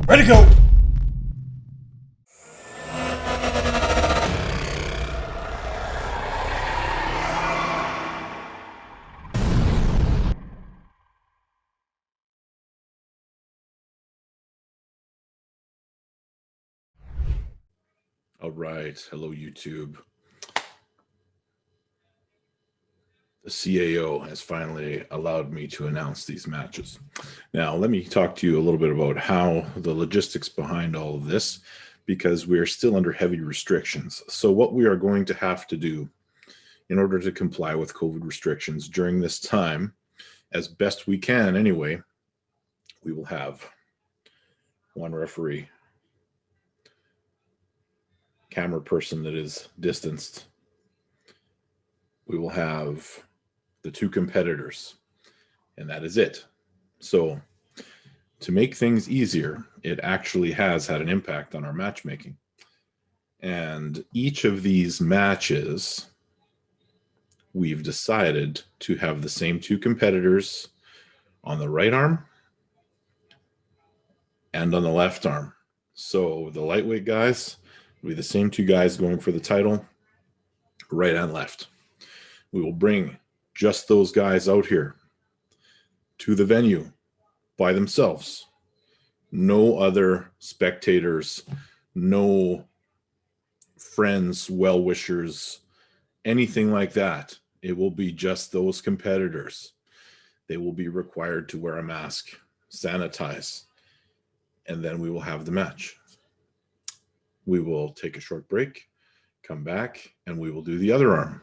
Ready to go. All right. Hello, YouTube. The CAO has finally allowed me to announce these matches. Now, let me talk to you a little bit about how the logistics behind all of this, because we are still under heavy restrictions. So what we are going to have to do in order to comply with COVID restrictions during this time, as best we can anyway, we will have one referee, camera person that is distanced. We will have the two competitors, and that is it. So to make things easier, it actually has had an impact on our matchmaking. And each of these matches, we've decided to have the same two competitors on the right arm and on the left arm. So the lightweight guys will be the same two guys going for the title, right and left. We will bring just those guys out here to the venue by themselves. No other spectators, no friends, well-wishers, anything like that. It will be just those competitors. They will be required to wear a mask, sanitize, and then we will have the match. We will take a short break, come back, and we will do the other arm.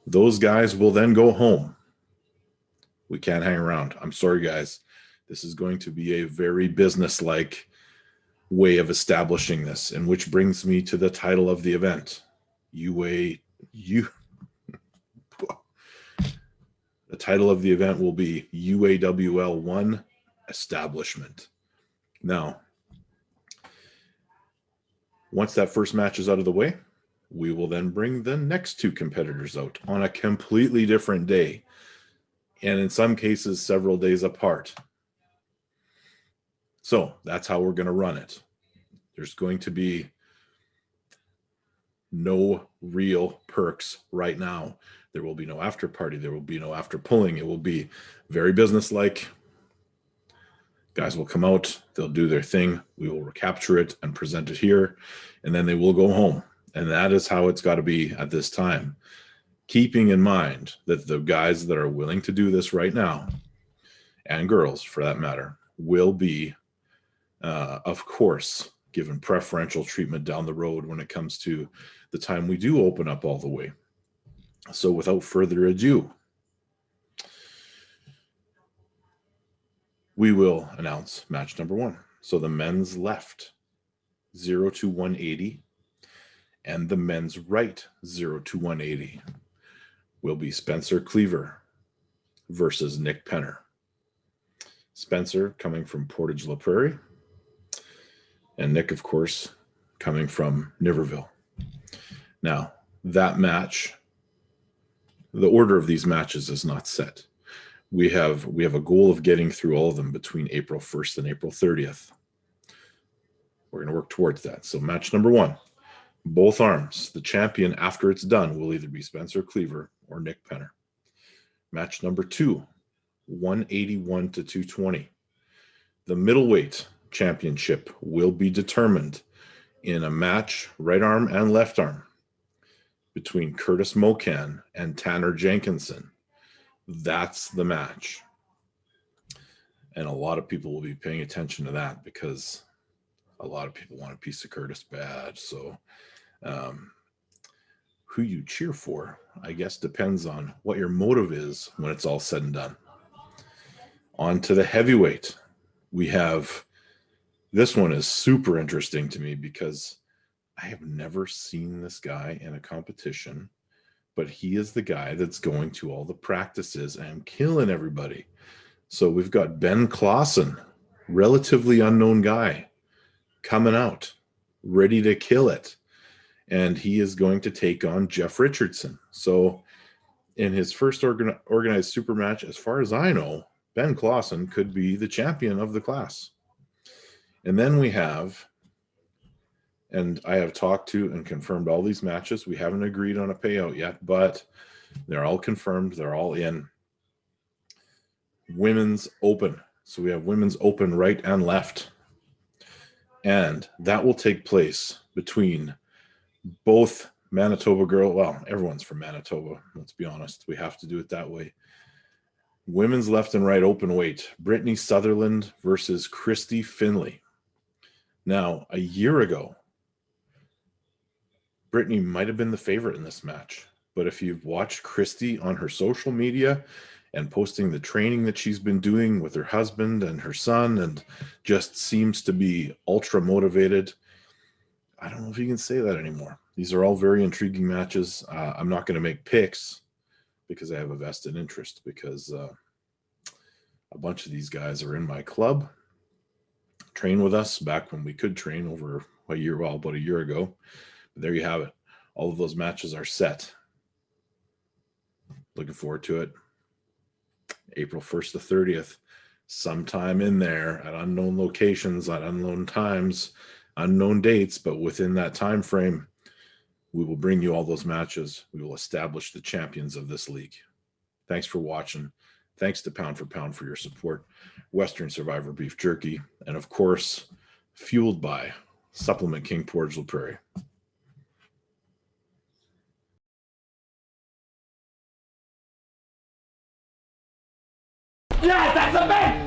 Those guys will then go home. We can't hang around. I'm sorry, guys. This is going to be a very business-like way of establishing this, and which brings me to the title of the event. The title of the event will be UAWL 1 Establishment. Now, once that first match is out of the way, we will then bring the next two competitors out on a completely different day, and in some cases, several days apart. So that's how we're going to run it. There's going to be no real perks right now. There will be no after party. There will be no after pulling. It will be very businesslike. Guys will come out. They'll do their thing. We will recapture it and present it here, and then they will go home. And that is how it's got to be at this time. Keeping in mind that the guys that are willing to do this right now, and girls for that matter, will be, of course, given preferential treatment down the road when it comes to the time we do open up all the way. So without further ado, we will announce match number one. So the men's left, 0 to 180, and the men's right, 0 to 180, will be Spencer Cleaver versus Nick Penner. Spencer coming from Portage La Prairie, and Nick, of course, coming from Niverville. Now, that match, the order of these matches is not set. We have a goal of getting through all of them between April 1st and April 30th. We're going to work towards that. So match number one, both arms. The champion, after it's done, will either be Spencer Cleaver or Nick Penner. Match number two, 181 to 220. The middleweight championship will be determined in a match, right arm and left arm, between Curtis Mocan and Tanner Jenkinson. That's the match. And a lot of people will be paying attention to that because a lot of people want a piece of Curtis bad. So who you cheer for, I guess, depends on what your motive is when it's all said and done. On to the heavyweight. We have, this one is super interesting to me because I have never seen this guy in a competition, but he is the guy that's going to all the practices and killing everybody. So we've got Ben Clausen, relatively unknown guy, coming out, ready to kill it. And he is going to take on Jeff Richardson. So in his first organized super match, as far as I know, Ben Clausen could be the champion of the class. And then we have, and I have talked to and confirmed all these matches. We haven't agreed on a payout yet, but they're all confirmed. They're all in. Women's Open. So we have Women's Open right and left. And that will take place between both Manitoba girl. Well, everyone's from Manitoba. Let's be honest. We have to do it that way. Women's left and right open weight. Brittany Sutherland versus Christy Finley. Now, a year ago, Brittany might have been the favorite in this match. But if you've watched Christy on her social media and posting the training that she's been doing with her husband and her son, and just seems to be ultra motivated, I don't know if you can say that anymore. These are all very intriguing matches. I'm not going to make picks because I have a vested interest, because a bunch of these guys are in my club, train with us back when we could train over about a year ago. But there you have it. All of those matches are set. Looking forward to it. April 1st to 30th, sometime in there at unknown locations, at unknown times, unknown dates, but within that time frame, we will bring you all those matches. We will establish the champions of this league. Thanks for watching. Thanks to Pound for Pound for your support. Western Survivor Beef Jerky. And of course, fueled by Supplement King Portage La Prairie. Yes, that's a man!